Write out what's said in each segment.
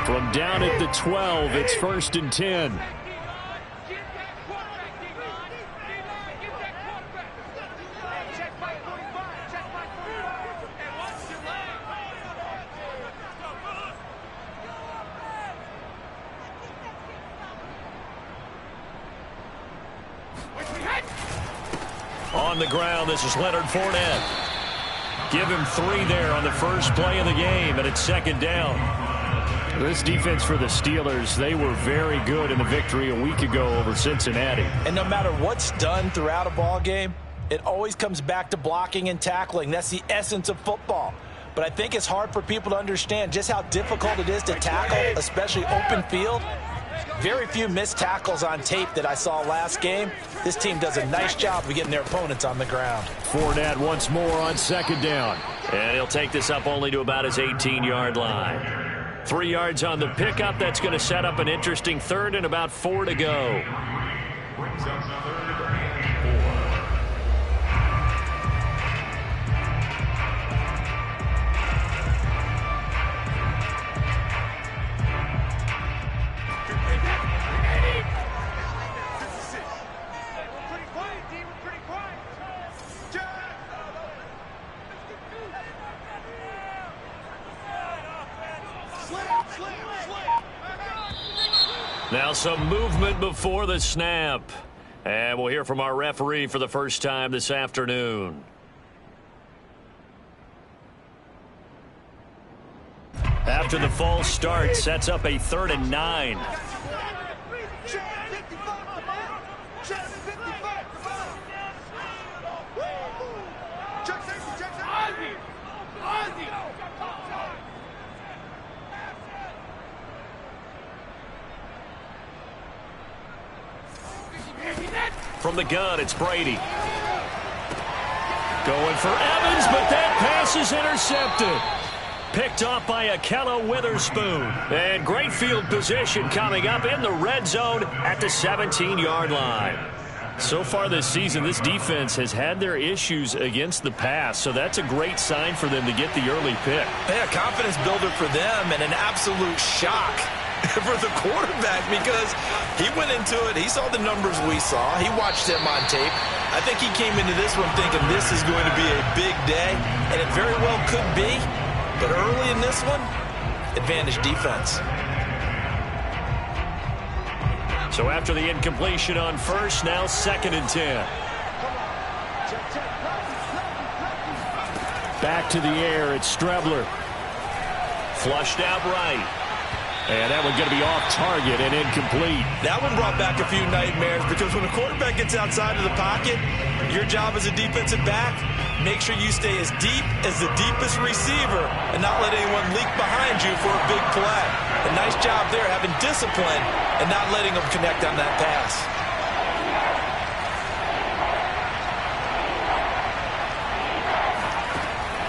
From down at the 12, it's 1st and 10. On the ground, this is Leonard Fournette. Give him 3 there on the first play of the game, and it's 2nd down. This defense for the Steelers, they were very good in the victory a week ago over Cincinnati. And no matter what's done throughout a ball game, it always comes back to blocking and tackling. That's the essence of football. But I think it's hard for people to understand just how difficult it is to tackle, especially open field. Very few missed tackles on tape that I saw last game. This team does a nice job of getting their opponents on the ground. Fournette once more on 2nd down. And he'll take this up only to about his 18-yard line. 3 yards on the pickup. That's going to set up an interesting 3rd and about 4 to go. Now some movement before the snap. And we'll hear from our referee for the first time this afternoon. After the false start, sets up a 3rd and 9. From the gun, it's Brady. Going for Evans, but that pass is intercepted. Picked off by Akella Witherspoon. And great field position coming up in the red zone at the 17-yard line. So far this season, this defense has had their issues against the pass, so that's a great sign for them to get the early pick. Yeah, confidence builder for them and an absolute shock for the quarterback because he went into it. He saw the numbers we saw. He watched him on tape. I think he came into this one thinking this is going to be a big day, and it very well could be. But early in this one, advantage defense. So after the incompletion on first, now 2nd and 10. Back to the air, it's Strebler. Flushed out right. And that one going to be off target and incomplete. That one brought back a few nightmares because when a quarterback gets outside of the pocket, your job as a defensive back, make sure you stay as deep as the deepest receiver and not let anyone leak behind you for a big play. A nice job there having discipline and not letting them connect on that pass.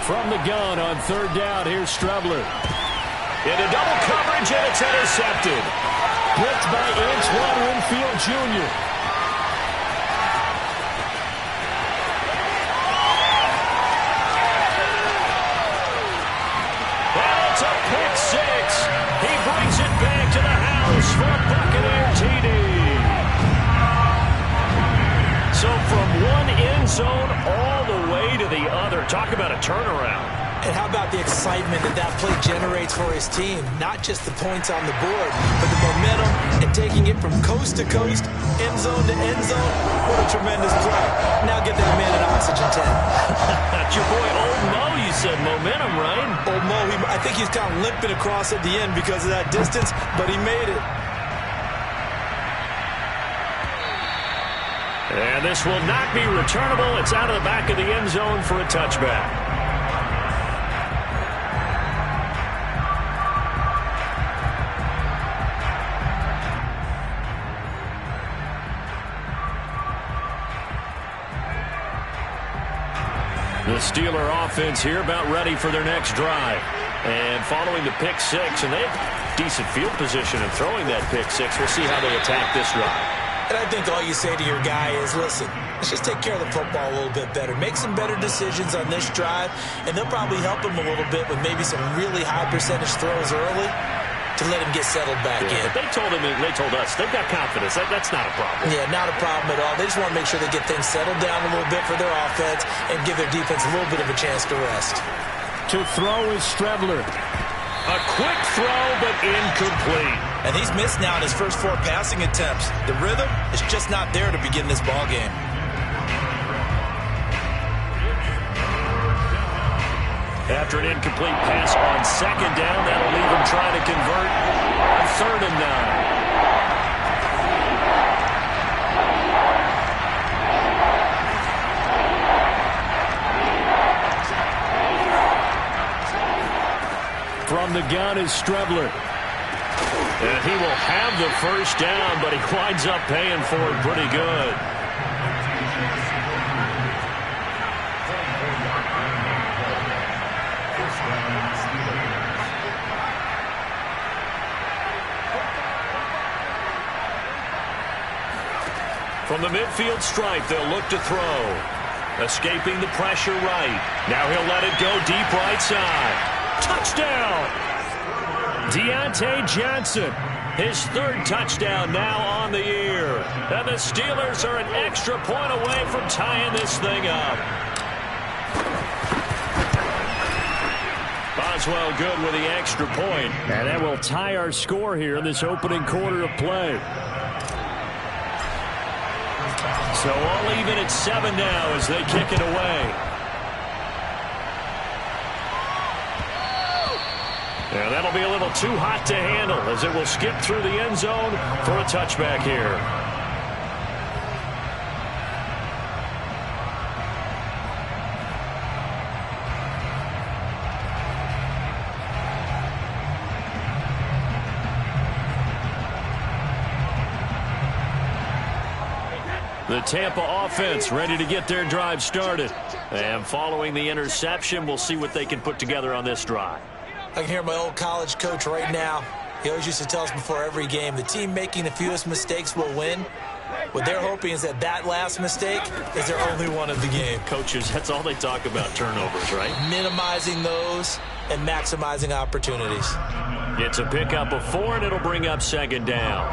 From the gun on 3rd down, here's Strebler. Into double coverage, and it's intercepted. Blitzed by Antoine Winfield Jr. And it's a pick 6. He brings it back to the house for a Buccaneer TD. So from one end zone all the way to the other. Talk about a turnaround. And how about the excitement that that play generates for his team? Not just the points on the board, but the momentum and taking it from coast to coast, end zone to end zone. What a tremendous play. Now get that man an oxygen tank. That's your boy Old Mo, you said. Momentum, right? Old Mo, I think he's kind of limping across at the end because of that distance, but he made it. And this will not be returnable. It's out of the back of the end zone for a touchback. The Steeler offense here about ready for their next drive. And following the pick 6, and they have decent field position in throwing that pick 6. We'll see how they attack this drive. And I think all you say to your guy is, listen, let's just take care of the football a little bit better. Make some better decisions on this drive, and they'll probably help him a little bit with maybe some really high percentage throws early. to let him get settled back in. But they told us they've got confidence. That's not a problem. Yeah, not a problem at all. They just want to make sure they get things settled down a little bit for their offense and give their defense a little bit of a chance to rest. To throw is Strebler. A quick throw, but incomplete. And he's missed now in his first 4 passing attempts. The rhythm is just not there to begin this ball game. After an incomplete pass on second down, that'll leave him trying to convert on 3rd and 9. From the gun is Strebler. And he will have the first down, but he winds up paying for it pretty good. From the midfield stripe, they'll look to throw. Escaping the pressure right. Now he'll let it go deep right side. Touchdown! Deontay Johnson, his 3rd touchdown now on the year. And the Steelers are an extra point away from tying this thing up. Boswell good with the extra point. And that will tie our score here in this opening quarter of play. So all even at 7 now as they kick it away. And that'll be a little too hot to handle as it will skip through the end zone for a touchback here. The Tampa offense ready to get their drive started. And following the interception, we'll see what they can put together on this drive. I can hear my old college coach right now. He always used to tell us before every game, the team making the fewest mistakes will win. What they're hoping is that last mistake is their only one of the game. Coaches, that's all they talk about, turnovers, right? Minimizing those and maximizing opportunities. It's a pickup of 4, and it'll bring up 2nd down.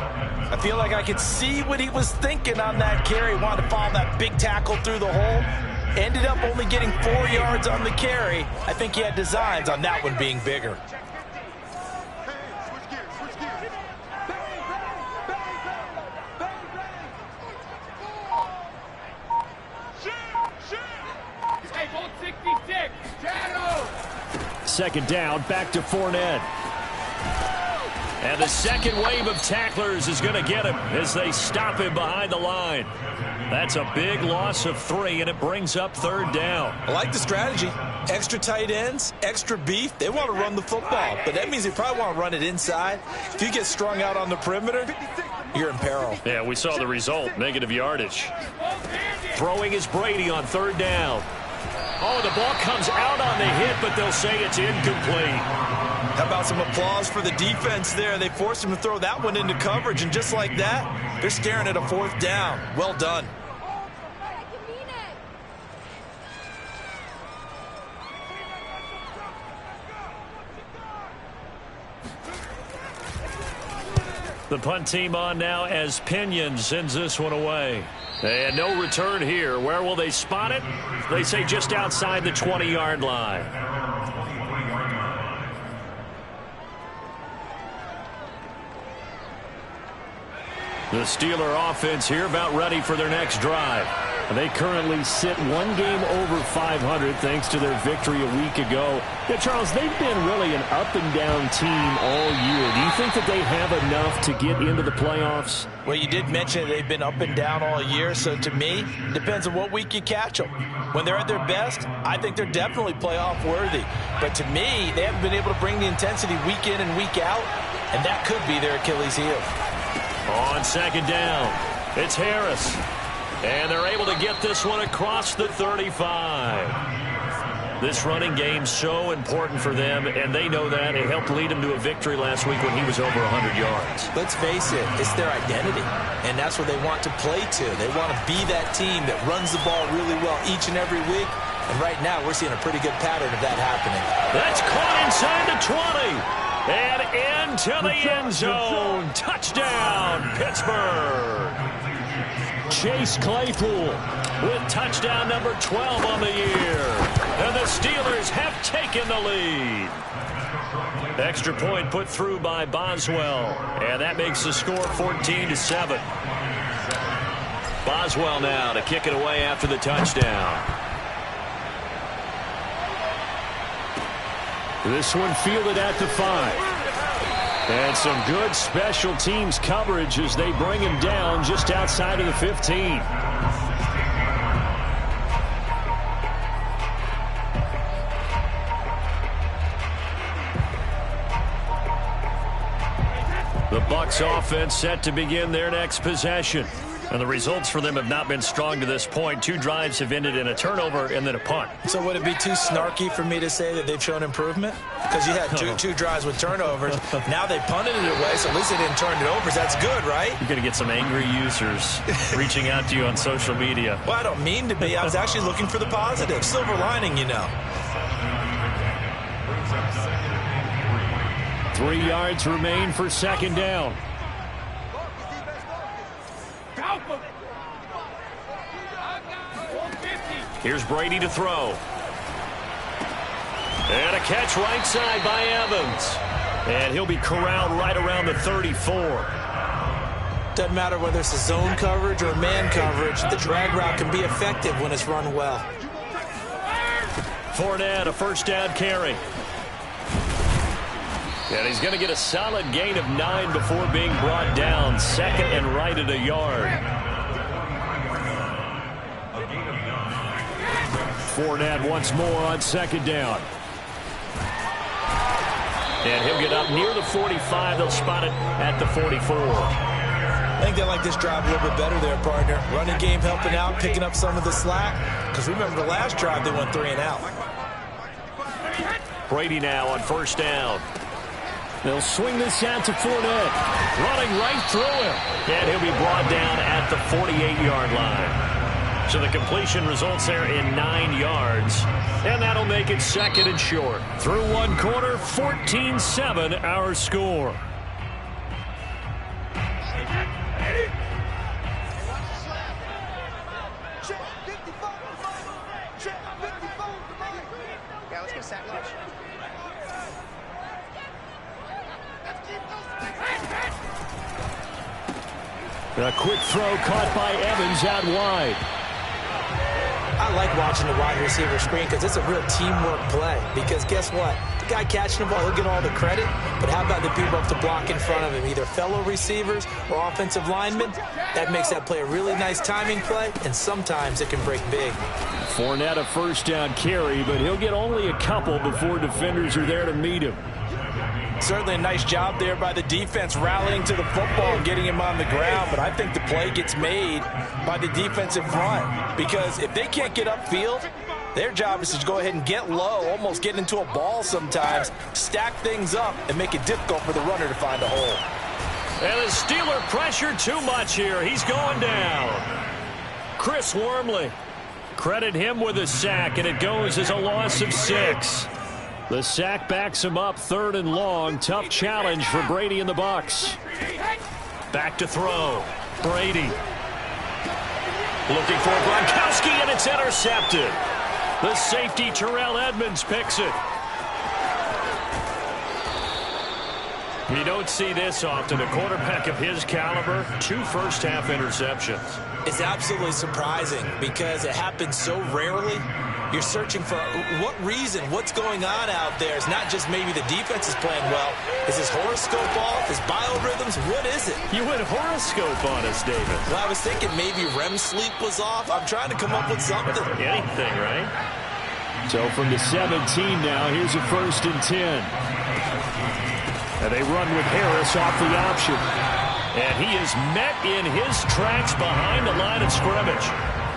I feel like I could see what he was thinking on that carry. Wanted to follow that big tackle through the hole. Ended up only getting 4 yards on the carry. I think he had designs on that one being bigger. Second down, back to Fournette. And the second wave of tacklers is going to get him as they stop him behind the line. That's a big loss of 3, and it brings up 3rd down. I like the strategy. Extra tight ends, extra beef. They want to run the football, but that means they probably want to run it inside. If you get strung out on the perimeter, you're in peril. Yeah, we saw the result, negative yardage. Throwing is Brady on 3rd down. Oh, the ball comes out on the hit, but they'll say it's incomplete. How about some applause for the defense there? They forced him to throw that one into coverage, and just like that, they're staring at a 4th down. Well done. The punt team on now as Pinion sends this one away. And no return here. Where will they spot it? They say just outside the 20-yard line. The Steeler offense here about ready for their next drive. They currently sit 1 game over 500 thanks to their victory a week ago. Yeah, Charles, they've been really an up-and-down team all year. Do you think that they have enough to get into the playoffs? Well, you did mention they've been up and down all year, so to me, it depends on what week you catch them. When they're at their best, I think they're definitely playoff worthy. But to me, they haven't been able to bring the intensity week in and week out, and that could be their Achilles heel. On 2nd down, it's Harris. And they're able to get this one across the 35. This running game's so important for them, and they know that. It helped lead them to a victory last week when he was over 100 yards. Let's face it, it's their identity, and that's what they want to play to. They want to be that team that runs the ball really well each and every week, and right now we're seeing a pretty good pattern of that happening. That's caught inside the 20. And into the end zone. Touchdown, Pittsburgh. Chase Claypool with touchdown number 12 on the year. And the Steelers have taken the lead. Extra point put through by Boswell. And that makes the score 14-7. Boswell now to kick it away after the touchdown. This one fielded at the 5. And some good special teams coverage as they bring him down just outside of the 15. The Bucs offense set to begin their next possession. And the results for them have not been strong to this point. 2 drives have ended in a turnover and then a punt. So would it be too snarky for me to say that they've shown improvement? Because you had two drives with turnovers. Now they punted it away, so at least they didn't turn it over. So that's good, right? You're going to get some angry users reaching out to you on social media. Well, I don't mean to be. I was actually looking for the positive. Silver lining, you know. 3 yards remain for second down. Here's Brady to throw. And a catch right side by Evans. And he'll be corralled right around the 34. Doesn't matter whether it's a zone coverage or man coverage. The drag route can be effective when it's run well. Fournette, a first down carry. And he's going to get a solid gain of 9 before being brought down. Second and right at a yard. Fournette once more on second down. And he'll get up near the 45. They'll spot it at the 44. I think they like this drive a little bit better there, partner. Running game helping out, picking up some of the slack. Because remember the last drive, they went 3 and out. Brady now on first down. They'll swing this out to Fournette. Running right through him. And he'll be brought down at the 48-yard line. So the completion results there in 9 yards. And that'll make it second and short. Through one quarter, 14-7 our score. A quick throw caught by Evans out wide. I like watching the wide receiver screen because it's a real teamwork play. Because guess what? The guy catching the ball, he'll get all the credit. But how about the people up to block in front of him? Either fellow receivers or offensive linemen. That makes that play a really nice timing play. And sometimes it can break big. Fournette a first down carry, but he'll get only a couple before defenders are there to meet him. Certainly a nice job there by the defense rallying to the football and getting him on the ground. But I think the play gets made by the defensive front. Because if they can't get upfield, their job is to go ahead and get low, almost get into a ball sometimes, stack things up, and make it difficult for the runner to find a hole. And the Steeler pressure too much here. He's going down. Chris Wormley. Credit him with a sack, and it goes as a loss of 6. The sack backs him up 3rd and long. Tough challenge for Brady and the Bucs. Back to throw. Brady. Looking for Gronkowski, and it's intercepted. The safety, Terrell Edmonds, picks it. You don't see this often. A quarterback of his caliber, 2 first-half interceptions. It's absolutely surprising because it happens so rarely. You're searching for what reason, what's going on out there. It's not just maybe the defense is playing well. Is his horoscope off? His biorhythms? What is it? You went horoscope on us, David. Well, I was thinking maybe REM sleep was off. I'm trying to come up with something. Anything, right? So from the 17 now, here's a 1st and 10. And they run with Harris off the option. And he is met in his tracks behind the line of scrimmage.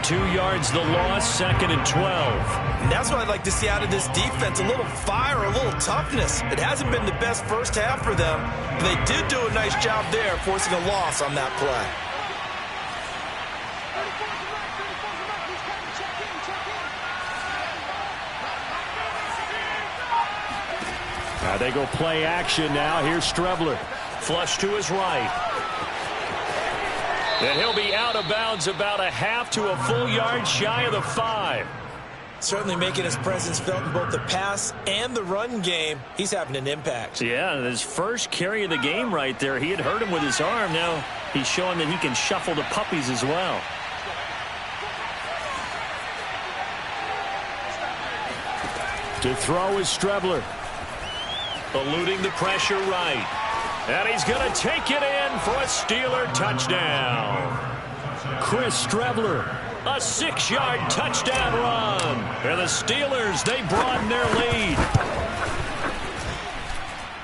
2 yards the loss, 2nd and 12. And that's what I'd like to see out of this defense, a little fire, a little toughness. It hasn't been the best first half for them, but they did do a nice job there forcing a loss on that play. They go play action now. Here's Strebler. Flush to his right. And he'll be out of bounds about a half to a full yard shy of the 5. Certainly making his presence felt in both the pass and the run game. He's having an impact. Yeah, his first carry of the game right there. He had hurt him with his arm. Now he's showing that he can shuffle the puppies as well. To throw is Strebler. Eluding the pressure right. And he's going to take it in for a Steeler touchdown. Chris Strebler. A 6-yard touchdown run. And the Steelers, they broaden their lead.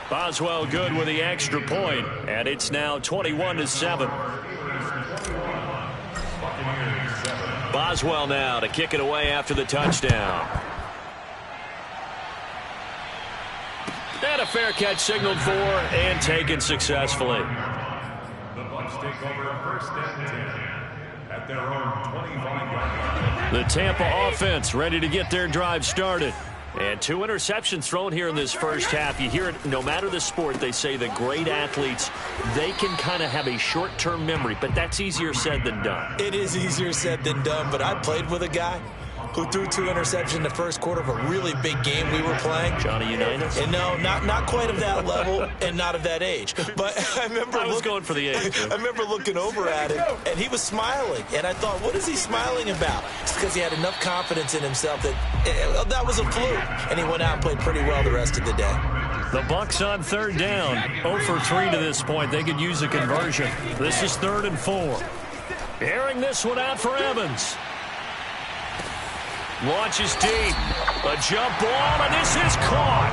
Boswell good with the extra point, and it's now 21-7. Boswell now to kick it away after the touchdown. And a fair catch signaled for and taken successfully. The Bucs take over first and 10 at their own 25-yard line. The Tampa offense ready to get their drive started. And 2 interceptions thrown here in this first half. You hear it no matter the sport. They say the great athletes, they can kind of have a short-term memory, but that's easier said than done. It is easier said than done, but I played with a guy who threw 2 interceptions in the first quarter of a really big game we were playing. Johnny Unitas? And no, not quite of that level and not of that age. But I remember I was going for the age. I remember looking over at him, and he was smiling. And I thought, what is he smiling about? It's because he had enough confidence in himself that that was a fluke. And he went out and played pretty well the rest of the day. The Bucs on third down. 0 for 3 to this point. They could use a conversion. This is 3rd and 4. Airing this one out for Evans. Launches deep. A jump ball, and this is caught.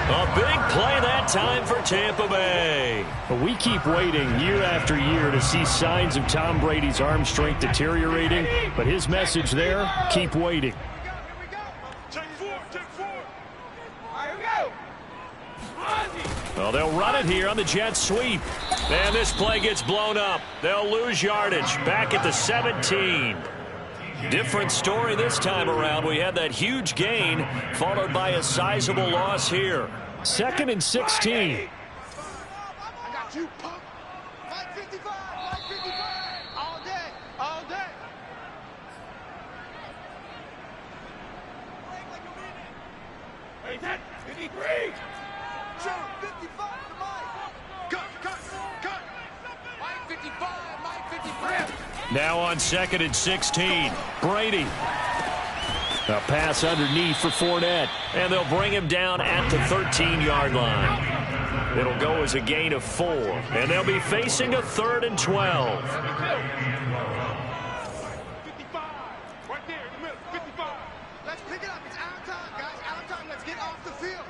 A big play that time for Tampa Bay. We keep waiting year after year to see signs of Tom Brady's arm strength deteriorating, but his message there, keep waiting. Well, they'll run it here on the jet sweep. And this play gets blown up. They'll lose yardage back at the 17. Different story this time around. We had that huge gain followed by a sizable loss here. 2nd and 16. I got you, punk. Mike 55, Mike 55. All day, all day. Hey, that 53. Sure, 55 to Mike. Cut. Mike 55, Mike 53. Now on 2nd and 16. Brady. A pass underneath for Fournette. And they'll bring him down at the 13-yard line. It'll go as a gain of 4. And they'll be facing a 3rd and 12. 55. Right there in the middle. 55. Let's pick it up. It's out of time, guys. Out of time. Let's get off the field.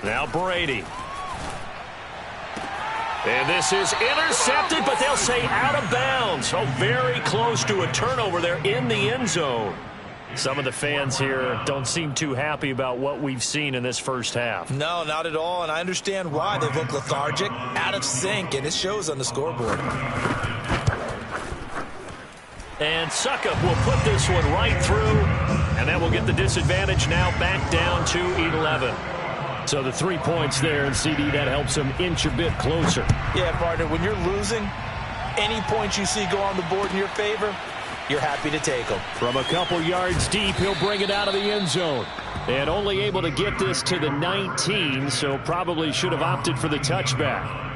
Now Brady. And this is intercepted, but they'll say out of bounds. Oh, very close to a turnover there in the end zone. Some of the fans here don't seem too happy about what we've seen in this first half. No, not at all, and I understand why. They look lethargic, out of sync, and it shows on the scoreboard. And Suckup will put this one right through, and that will get the disadvantage now back down to 11. So the 3 points there, and CD, that helps them inch a bit closer. Yeah, partner, when you're losing, any points you see go on the board in your favor, you're happy to take them. From a couple yards deep, he'll bring it out of the end zone. And only able to get this to the 19, so probably should have opted for the touchback.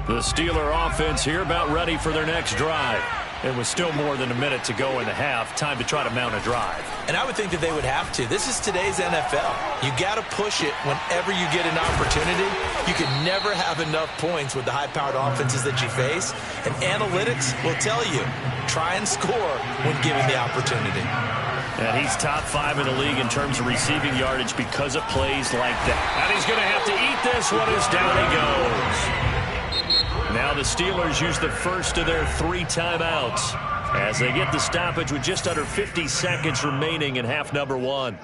The Steeler offense here about ready for their next drive. It was still more than a minute to go in the half. Time to try to mount a drive. And I would think that they would have to. This is today's NFL. You got to push it whenever you get an opportunity. You can never have enough points with the high-powered offenses that you face. And analytics will tell you, try and score when given the opportunity. And he's top 5 in the league in terms of receiving yardage because of plays like that. And he's going to have to eat this one as down he goes. Now the Steelers use the first of their 3 timeouts as they get the stoppage with just under 50 seconds remaining in half number 1.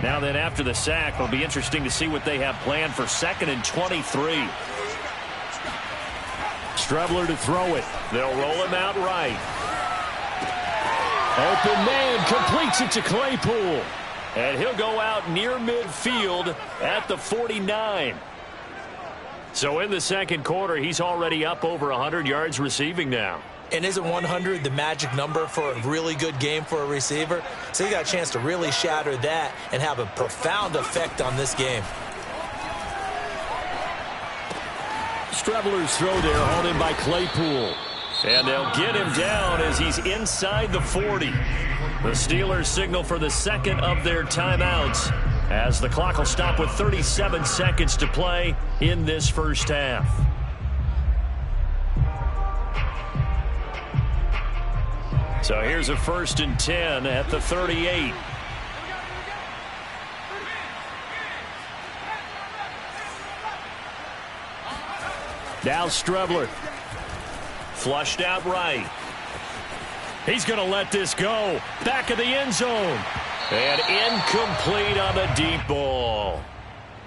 Now then, after the sack, it'll be interesting to see what they have planned for 2nd and 23. Strebler to throw it. They'll roll him out right. Open man completes it to Claypool. And he'll go out near midfield at the 49. So in the second quarter, he's already up over 100 yards receiving now. And isn't 100 the magic number for a really good game for a receiver? So he got a chance to really shatter that and have a profound effect on this game. Strebler's throw there, hauled in by Claypool. And they'll get him down as he's inside the 40. The Steelers signal for the second of their timeouts as the clock will stop with 37 seconds to play in this first half. So here's a 1st and 10 at the 38. Now Strebler. Flushed out right. He's going to let this go. Back of the end zone. And incomplete on the deep ball.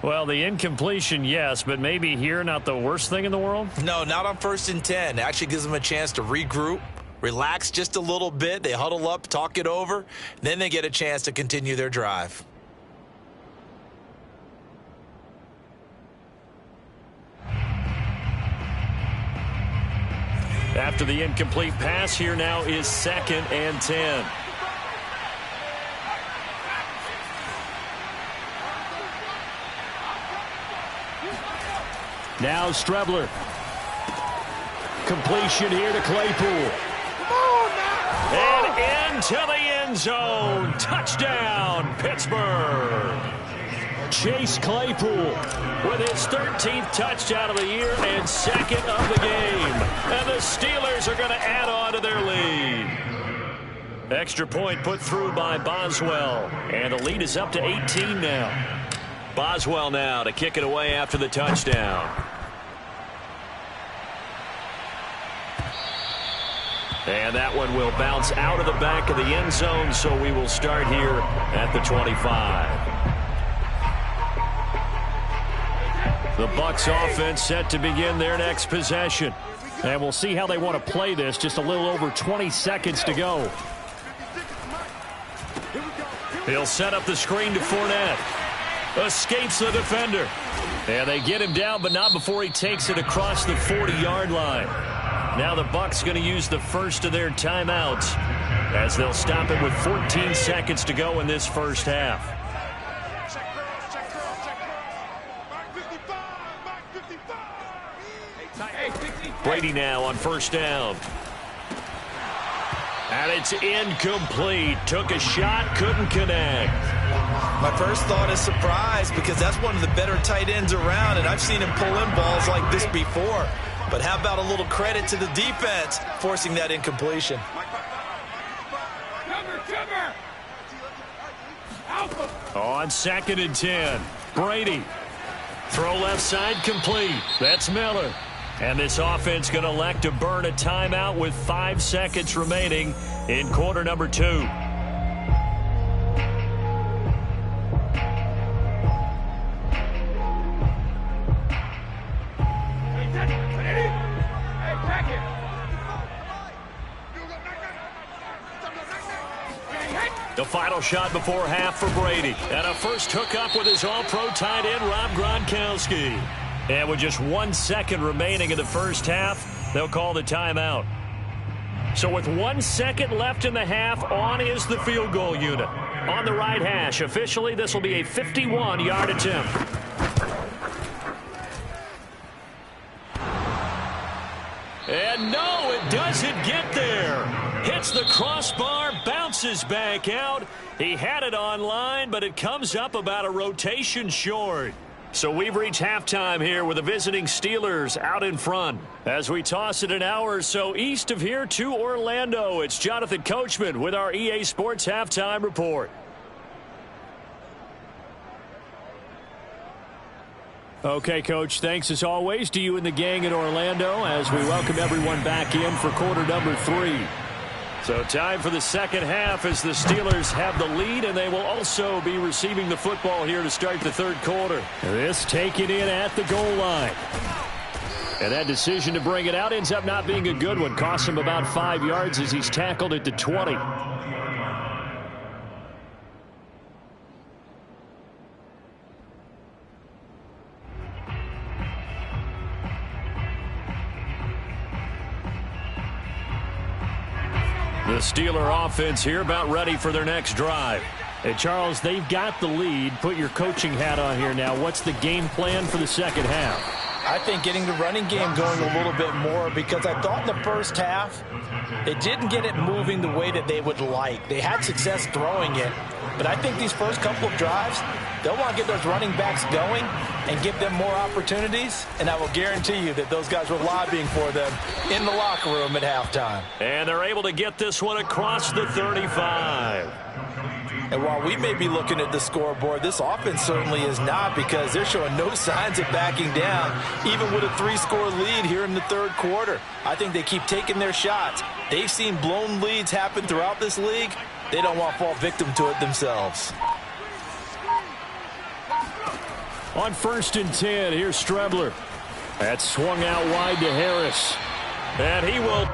Well, the incompletion, yes, but maybe here not the worst thing in the world? No, not on 1st and 10. Actually gives them a chance to regroup, relax just a little bit. They huddle up, talk it over. Then they get a chance to continue their drive. After the incomplete pass, here now is 2nd and 10. Now Strebler. Completion here to Claypool. And into the end zone. Touchdown, Pittsburgh. Chase Claypool with his 13th touchdown of the year and 2nd of the game. And the Steelers are going to add on to their lead. Extra point put through by Boswell. And the lead is up to 18 now. Boswell now to kick it away after the touchdown. And that one will bounce out of the back of the end zone, so we will start here at the 25. The Bucs offense set to begin their next possession. And we'll see how they want to play this. Just a little over 20 seconds to go. He'll set up the screen to Fournette. Escapes the defender. And they get him down, but not before he takes it across the 40-yard line. Now the Bucs going to use the first of their timeouts as they'll stop it with 14 seconds to go in this first half. Brady now on 1st down. And it's incomplete. Took a shot, couldn't connect. My first thought is surprise because that's one of the better tight ends around, and I've seen him pull in balls like this before. But how about a little credit to the defense forcing that incompletion? On 2nd and 10, Brady. Throw left side complete. That's Miller. And this offense going to elect to burn a timeout with 5 seconds remaining in quarter number 2. The final shot before half for Brady. And a first hookup with his all-pro tight end, Rob Gronkowski. And with just 1 second remaining in the first half, they'll call the timeout. So with 1 second left in the half, on is the field goal unit. On the right hash, officially this will be a 51-yard attempt. And no, it doesn't get there. Hits the crossbar, bounces back out. He had it on line, but it comes up about a rotation short. So we've reached halftime here with the visiting Steelers out in front. As we toss it an hour or so east of here to Orlando, it's Jonathan Coachman with our EA Sports Halftime Report. Okay, Coach, thanks as always to you and the gang in Orlando as we welcome everyone back in for quarter number 3. So time for the second half as the Steelers have the lead, and they will also be receiving the football here to start the third quarter. This taken in at the goal line. And that decision to bring it out ends up not being a good one. Costs him about 5 yards as he's tackled at the 20. The Steeler offense here about ready for their next drive. Hey, Charles, they've got the lead. Put your coaching hat on here now. What's the game plan for the second half? I think getting the running game going a little bit more, because I thought in the first half they didn't get it moving the way that they would like. They had success throwing it, but I think these first couple of drives, they'll want to get those running backs going and give them more opportunities, and I will guarantee you that those guys were lobbying for them in the locker room at halftime. And they're able to get this one across the 35. And while we may be looking at the scoreboard, this offense certainly is not, because they're showing no signs of backing down, even with a 3-score lead here in the third quarter. I think they keep taking their shots. They've seen blown leads happen throughout this league. They don't want to fall victim to it themselves. On 1st and 10, here's Strebler. That's swung out wide to Harris. And he will...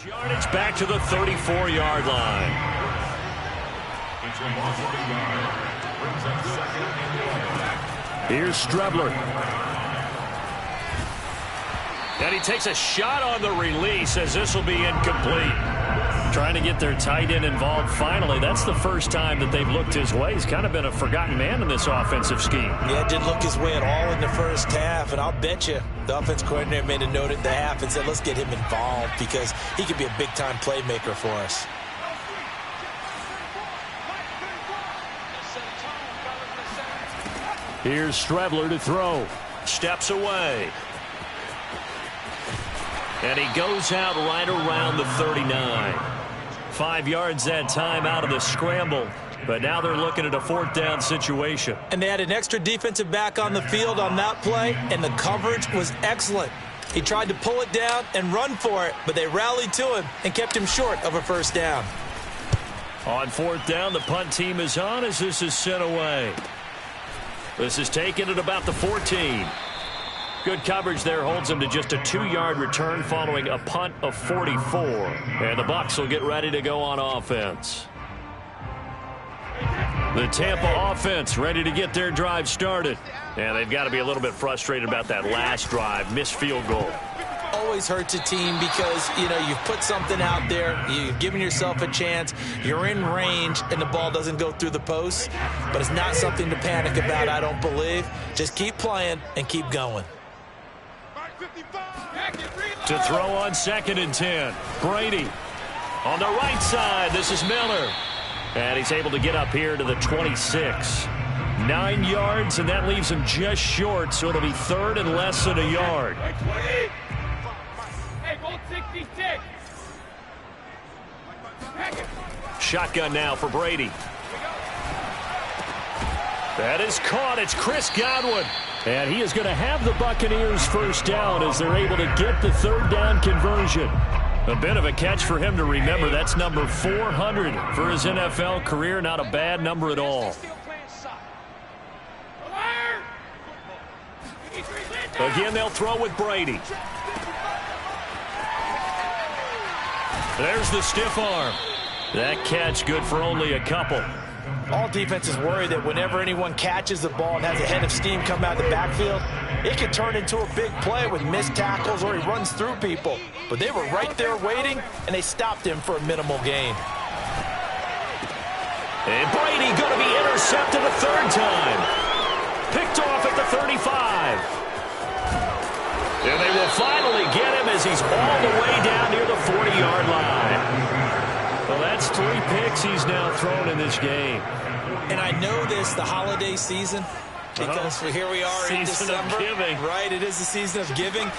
Yardage back to the 34-yard line. Here's Strebler. And he takes a shot on the release as this will be incomplete. Trying to get their tight end involved finally. That's the first time that they've looked his way. He's kind of been a forgotten man in this offensive scheme. Yeah, it didn't look his way at all in the first half, and I'll bet you the offense coordinator made a note at the half and said, let's get him involved, because he could be a big-time playmaker for us. Here's Strebler to throw. Steps away. And he goes out right around the 39. 5 yards that time out of the scramble. But now they're looking at a 4th down situation. And they had an extra defensive back on the field on that play, and the coverage was excellent. He tried to pull it down and run for it, but they rallied to him and kept him short of a 1st down. On 4th down, the punt team is on as this is sent away. This is taken at about the 14. Good coverage there holds him to just a 2-yard return following a punt of 44. And the Bucs will get ready to go on offense. The Tampa offense ready to get their drive started. And they've got to be a little bit frustrated about that last drive, missed field goal. Always hurts a team because, you know, you've put something out there, you've given yourself a chance, you're in range, and the ball doesn't go through the post. But it's not something to panic about, I don't believe. Just keep playing and keep going. To throw on 2nd and 10. Brady on the right side. This is Miller. And he's able to get up here to the 26. 9 yards, and that leaves him just short, so it'll be 3rd and less than a yard. Shotgun now for Brady. That is caught. It's Chris Godwin. And he is going to have the Buccaneers 1st down as they're able to get the 3rd down conversion. A bit of a catch for him to remember. That's number 400 for his NFL career. Not a bad number at all. Again, they'll throw with Brady. There's the stiff arm. That catch good for only a couple. All defenses worry that whenever anyone catches the ball and has a head of steam come out of the backfield, it can turn into a big play with missed tackles or he runs through people. But they were right there waiting, and they stopped him for a minimal gain. And Brady going to be intercepted a third time. Picked off at the 35. And they will finally get him as he's all the way down near the 40-yard line. Well, that's 3 picks he's now thrown in this game. And I know this, the holiday season, because here we are in December. Season of giving. Right, it is the season of giving.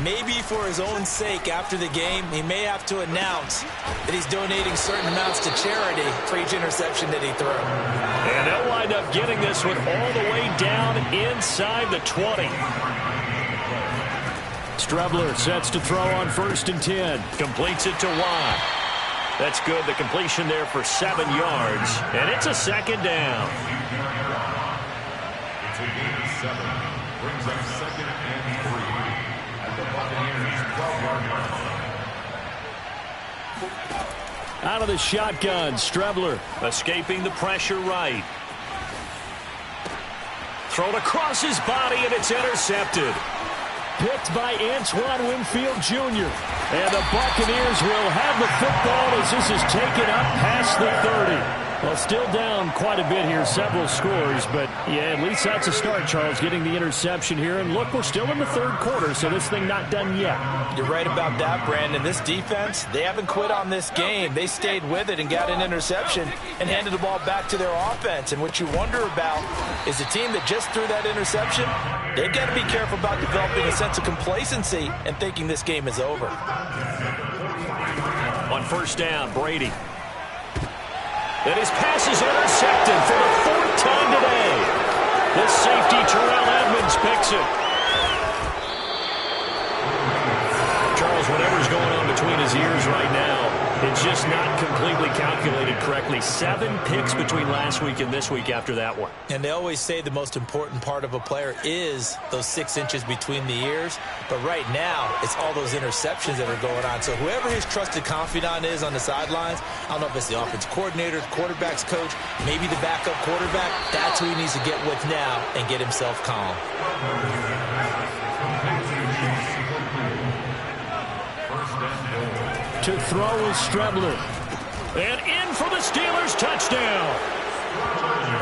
Maybe for his own sake after the game, he may have to announce that he's donating certain amounts to charity for each interception that he threw. And they'll wind up getting this one all the way down inside the 20. Strebler sets to throw on 1st and 10. Completes it to Watt. That's good. The completion there for 7 yards. And it's a second down. It's a gain of 7. Brings up 2nd and 3 at the Buccaneers' 12-yard line. Out of the shotgun, Strebler. Escaping the pressure right. Thrown across his body, and it's intercepted. Picked by Antoine Winfield Jr. And the Buccaneers will have the football as this is taken up past the 30. Well, still down quite a bit here, several scores, but yeah, at least that's a start, Charles, getting the interception here. And look, we're still in the 3rd quarter, so this thing not done yet. You're right about that, Brandon. This defense, they haven't quit on this game. They stayed with it and got an interception and handed the ball back to their offense. And what you wonder about is a team that just threw that interception, they've got to be careful about developing a sense of complacency and thinking this game is over. On 1st down, Brady. And his pass is intercepted for the 4th time today. The safety, Terrell Edmonds, picks it. Charles, whatever's going on between his ears right now, it's just not completely calculated correctly. 7 picks between last week and this week after that one. And they always say the most important part of a player is those 6 inches between the ears. But right now, it's all those interceptions that are going on. So whoever his trusted confidant is on the sidelines, I don't know if it's the offensive coordinator, the quarterback's coach, maybe the backup quarterback, that's who he needs to get with now and get himself calm. To throw is Strebler. And in for the Steelers touchdown.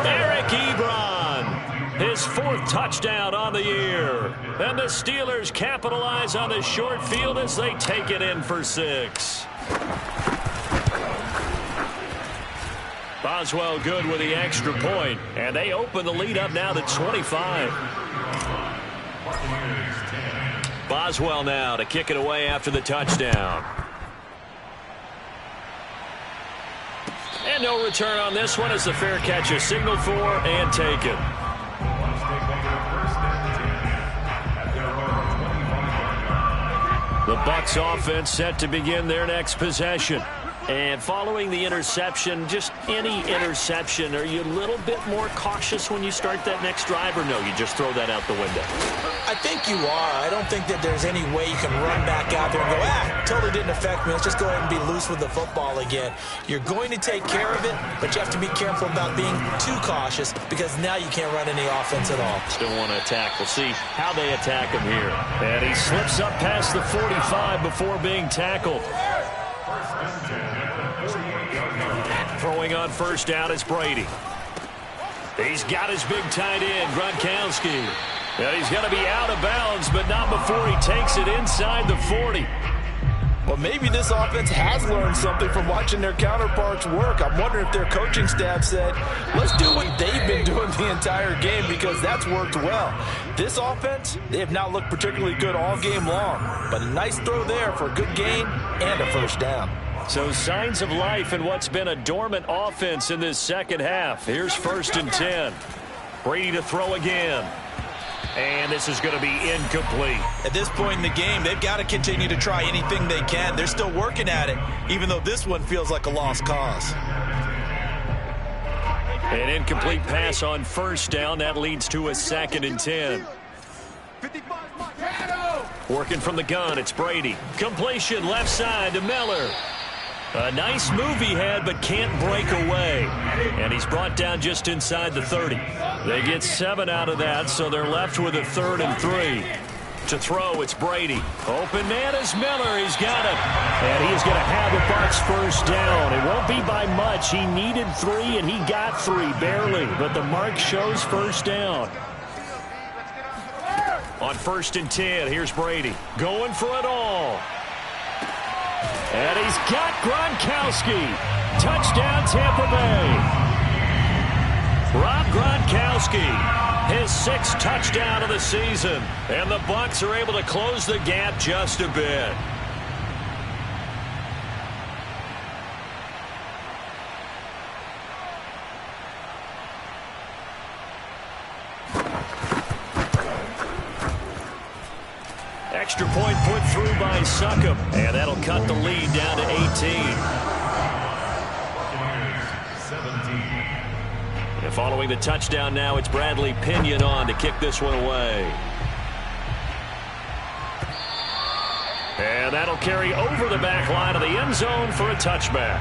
Eric Ebron, his 4th touchdown on the year. And the Steelers capitalize on the short field as they take it in for 6. Boswell good with the extra point. And they open the lead up now to 25. Boswell now to kick it away after the touchdown. And no return on this one as the fair catch is signaled for and taken. The Bucs offense set to begin their next possession. And following the interception, just any interception, are you a little bit more cautious when you start that next drive, or no, you just throw that out the window? I think you are. I don't think that there's any way you can run back out there and go, totally didn't affect me. Let's just go ahead and be loose with the football again. You're going to take care of it, but you have to be careful about being too cautious because now you can't run any offense at all. Still want to attack. We'll see how they attack him here. And he slips up past the 45 before being tackled. Throwing on 1st down is Brady. He's got his big tight end, Gronkowski. And he's going to be out of bounds, but not before he takes it inside the 40. Well, maybe this offense has learned something from watching their counterparts work. I'm wondering if their coaching staff said, let's do what they've been doing the entire game because that's worked well. This offense, they have not looked particularly good all game long, but a nice throw there for a good gain and a 1st down. So signs of life in what's been a dormant offense in this second half. Here's 1st and 10. Brady to throw again. And this is going to be incomplete. At this point in the game, they've got to continue to try anything they can. They're still working at it, even though this one feels like a lost cause. An incomplete pass on 1st down. That leads to a 2nd and 10. Working from the gun, it's Brady. Completion left side to Miller. A nice move he had, but can't break away. And he's brought down just inside the 30. They get 7 out of that, so they're left with a 3rd and 3. To throw, it's Brady. Open man is Miller. He's got it. And he's going to have the Bucs first down. It won't be by much. He needed 3, and he got 3, barely. But the mark shows first down. On 1st and 10, here's Brady. Going for it all. And he's got Gronkowski. Touchdown, Tampa Bay. Rob Gronkowski, his 6th touchdown of the season. And the Bucs are able to close the gap just a bit. Extra point put through by Succop, and that'll cut the lead down to 18. And following the touchdown now, it's Bradley Pinion on to kick this one away. And that'll carry over the back line of the end zone for a touchback.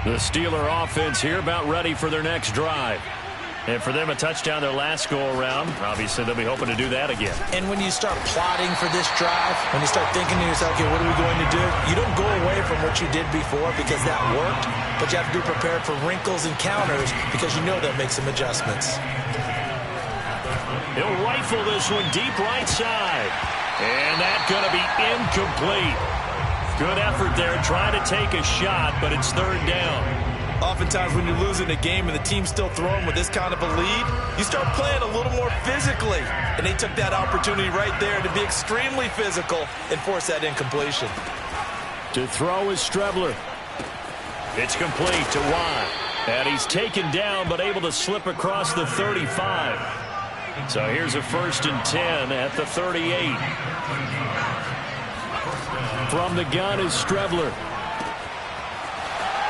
The Steeler offense here about ready for their next drive. And for them, a touchdown their last go-around. Obviously, they'll be hoping to do that again. And when you start plotting for this drive, when you start thinking to yourself, okay, what are we going to do? You don't go away from what you did before because that worked, but you have to be prepared for wrinkles and counters because you know they'll make some adjustments. He'll rifle this one deep right side. And that's going to be incomplete. Good effort there, trying to take a shot, but it's 3rd down. Oftentimes when you're losing a game and the team's still throwing with this kind of a lead, you start playing a little more physically. And they took that opportunity right there to be extremely physical and force that incompletion. To throw is Strebler. It's complete to Watt. And he's taken down but able to slip across the 35. So here's a 1st and 10 at the 38. From the gun is Strebler.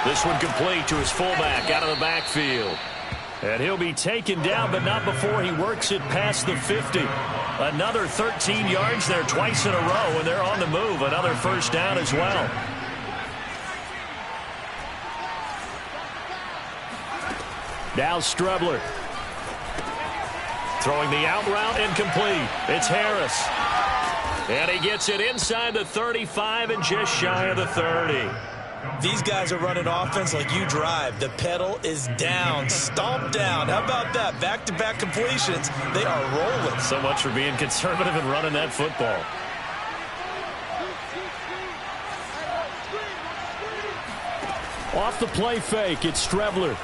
This one complete to his fullback out of the backfield. And he'll be taken down, but not before he works it past the 50. Another 13 yards there twice in a row, and they're on the move. Another first down as well. Now Strebler. Throwing the out route incomplete. It's Harris. And he gets it inside the 35 and just shy of the 30. These guys are running offense like you drive. The pedal is down, stomp down. How about that? Back-to-back completions. They are rolling. So much for being conservative and running that football. Off the play fake, it's Strebler.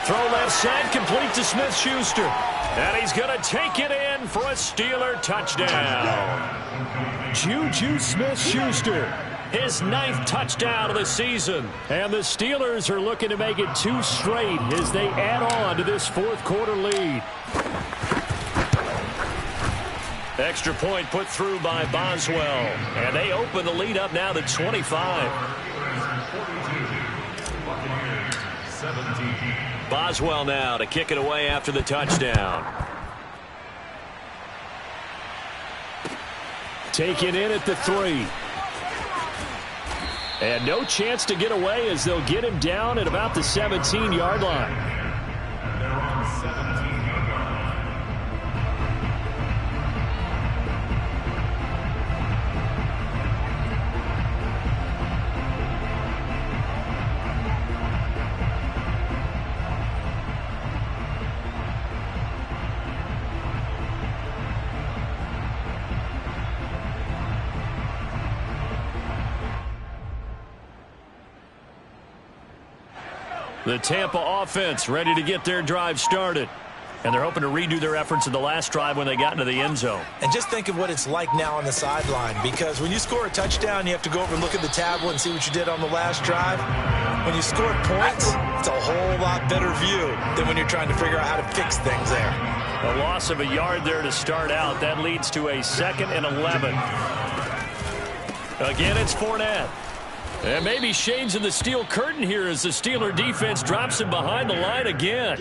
Throw left side, complete to Smith-Schuster. And he's going to take it in for a Steeler touchdown. Juju Smith-Schuster. His 9th touchdown of the season. And the Steelers are looking to make it 2 straight as they add on to this 4th quarter lead. Extra point put through by Boswell. And they open the lead up now to 25. Boswell now to kick it away after the touchdown. Taken in at the 3. And no chance to get away as they'll get him down at about the 17-yard line. The Tampa offense ready to get their drive started. And they're hoping to redo their efforts in the last drive when they got into the end zone. And just think of what it's like now on the sideline, because when you score a touchdown, you have to go over and look at the tablet and see what you did on the last drive. When you score points, It's a whole lot better view than when you're trying to figure out how to fix things there. A loss of a yard there to start out. That leads to a 2nd and 11. Again, it's Fournette. And maybe shades in the steel curtain here as the Steeler defense drops him behind the line again.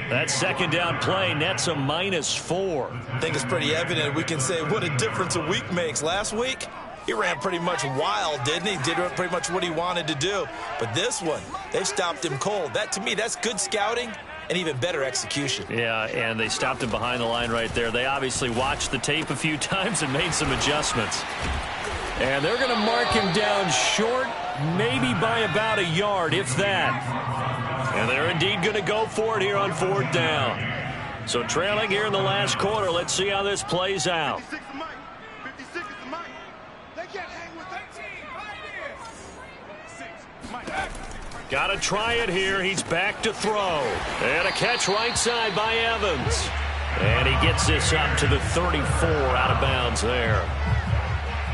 That 2nd down play nets a -4. I think it's pretty evident we can say what a difference a week makes. Last week, he ran pretty much wild, didn't he? Did pretty much what he wanted to do. But this one, they stopped him cold. That, to me, that's good scouting and even better execution. Yeah, and they stopped him behind the line right there. They obviously watched the tape a few times and made some adjustments. And they're going to mark him down short, maybe by about a yard, if that. And they're indeed going to go for it here on 4th down. So trailing here in the last quarter. Let's see how this plays out. 56 is Mike. 56 is Mike. They can't hang with 13. Got to try it here. He's back to throw. And a catch right side by Evans. And he gets this up to the 34 out of bounds there.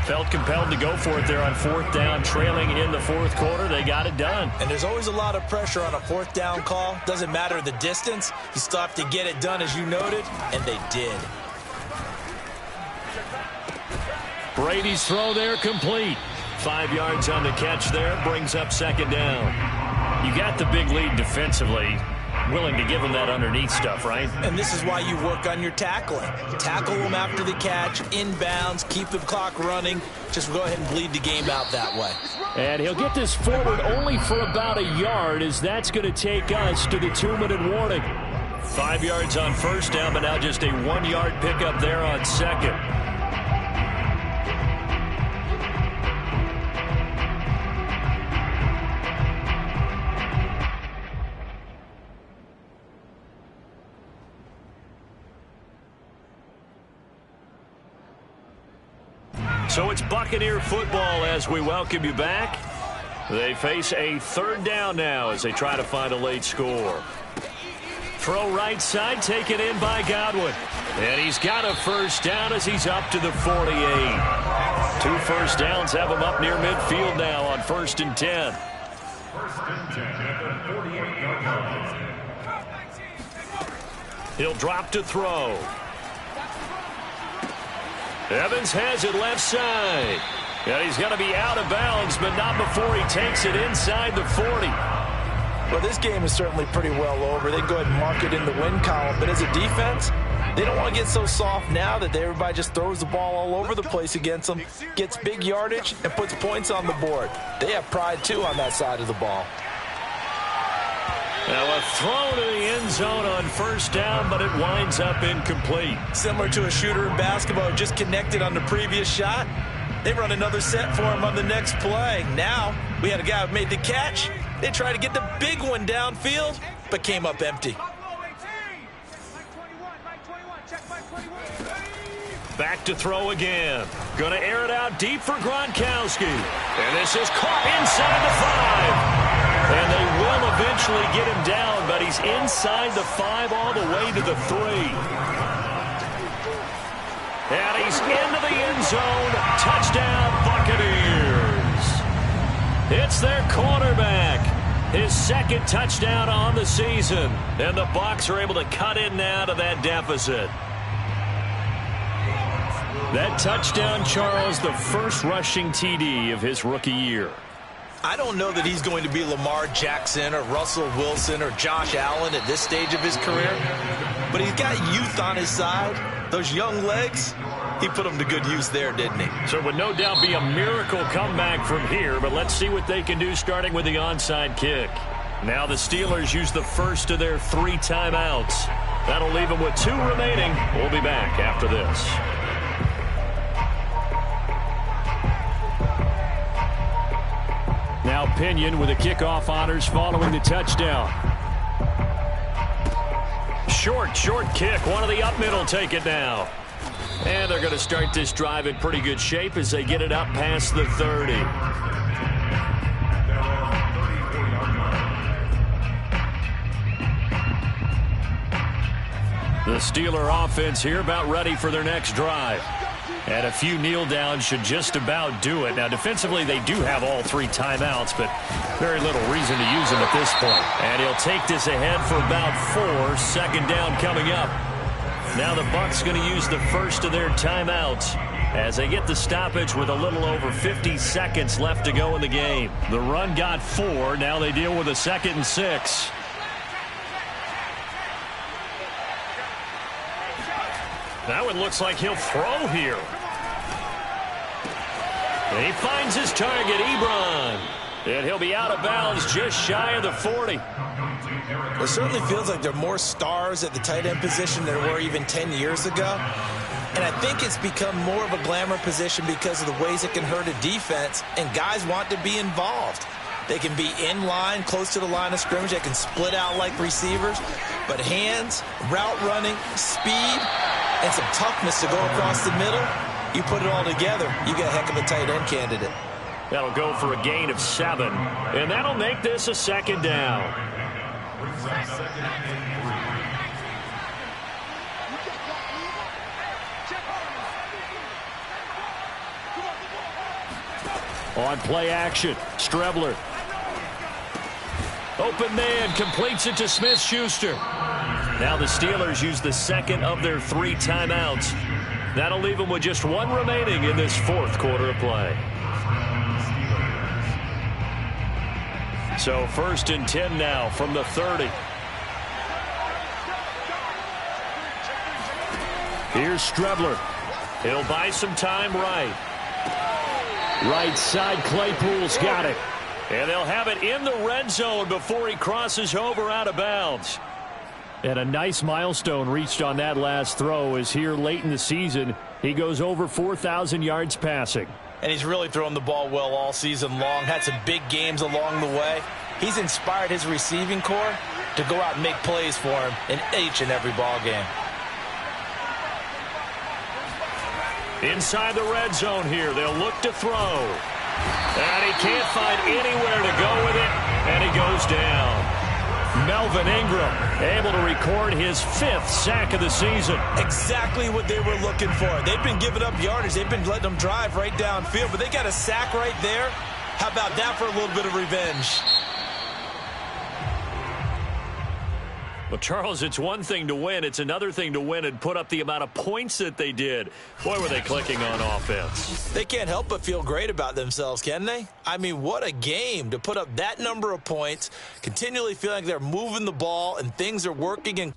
Felt compelled to go for it there on 4th down, trailing in the 4th quarter. They got it done. And there's always a lot of pressure on a 4th down call. Doesn't matter the distance. You still have to get it done, as you noted, and they did. Brady's throw there complete. 5 yards on the catch there. Brings up 2nd down. You got the big lead defensively. Willing to give him that underneath stuff, right? And this is why you work on your tackling. Tackle him after the catch, inbounds, keep the clock running. Just go ahead and bleed the game out that way. And he'll get this forward only for about a yard, as that's going to take us to the 2-minute warning. 5 yards on 1st down, but now just a 1-yard pickup there on 2nd. So it's Buccaneer football as we welcome you back. They face a 3rd down now as they try to find a late score. Throw right side, taken in by Godwin. And he's got a 1st down as he's up to the 48. 2 1st downs have him up near midfield now on 1st and 10. 1st and 10 at the 48-yard line. He'll drop to throw. Evans has it left side. And he's going to be out of bounds, but not before he takes it inside the 40. Well, this game is certainly pretty well over. They can go ahead and mark it in the win column. But as a defense, they don't want to get so soft now that everybody just throws the ball all over the place against them, gets big yardage, and puts points on the board. They have pride, too, on that side of the ball. Now a throw to the end zone on 1st down, but it winds up incomplete. Similar to a shooter in basketball who just connected on the previous shot. They run another set for him on the next play. Now we had a guy who made the catch. They tried to get the big one downfield, but came up empty. Back to throw again. Going to air it out deep for Gronkowski. And this is caught inside the 5. And they will eventually get him down, but he's inside the 5 all the way to the 3. And he's into the end zone. Touchdown, Buccaneers. It's their quarterback. His 2nd touchdown on the season. And the Bucs are able to cut in now to that deficit. That touchdown, Charles, the first rushing TD of his rookie year. I don't know that he's going to be Lamar Jackson or Russell Wilson or Josh Allen at this stage of his career, but he's got youth on his side. Those young legs, he put them to good use there, didn't he? So it would no doubt be a miracle comeback from here, but let's see what they can do starting with the onside kick. Now the Steelers use the first of their 3 timeouts. That'll leave them with 2 remaining. We'll be back after this. Now Pinion with the kickoff honors following the touchdown. Short kick. One of the up middle take it now. And they're going to start this drive in pretty good shape as they get it up past the 30. The Steeler offense here about ready for their next drive. And a few kneel downs should just about do it. Now, defensively, they do have all 3 timeouts, but very little reason to use them at this point. And he'll take this ahead for about 4. Second down coming up. Now the Bucs going to use the first of their timeouts as they get the stoppage with a little over 50 seconds left to go in the game. The run got 4. Now they deal with a 2nd and 6. That one looks like he'll throw here. And he finds his target, Ebron. And he'll be out of bounds just shy of the 40. It certainly feels like there are more stars at the tight end position than there were even 10 years ago. And I think it's become more of a glamour position because of the ways it can hurt a defense, and guys want to be involved. They can be in line, close to the line of scrimmage. They can split out like receivers. But hands, route running, speed, and some toughness to go across the middle, you put it all together, you got a heck of a tight end candidate. That'll go for a gain of 7. And that'll make this a 2nd down. On play action, Strebler. Open man, completes it to Smith-Schuster. Now the Steelers use the 2nd of their 3 timeouts. That'll leave them with just 1 remaining in this 4th quarter of play. So 1st and 10 now from the 30. Here's Strebler. He'll buy some time right. Right side, Claypool's got it. And they'll have it in the red zone before he crosses over out of bounds. And a nice milestone reached on that last throw is here late in the season. He goes over 4,000 yards passing. And he's really thrown the ball well all season long. Had some big games along the way. He's inspired his receiving corps to go out and make plays for him in each and every ball game. Inside the red zone here, they'll look to throw. And he can't find anywhere to go with it, and he goes down. Melvin Ingram able to record his 5th sack of the season. Exactly what they were looking for. They've been giving up yardage. They've been letting them drive right downfield, but they got a sack right there. How about that for a little bit of revenge? Well, Charles, it's one thing to win. It's another thing to win and put up the amount of points that they did. Boy, were they clicking on offense. They can't help but feel great about themselves, can they? I mean, what a game to put up that number of points, continually feeling like they're moving the ball and things are working. And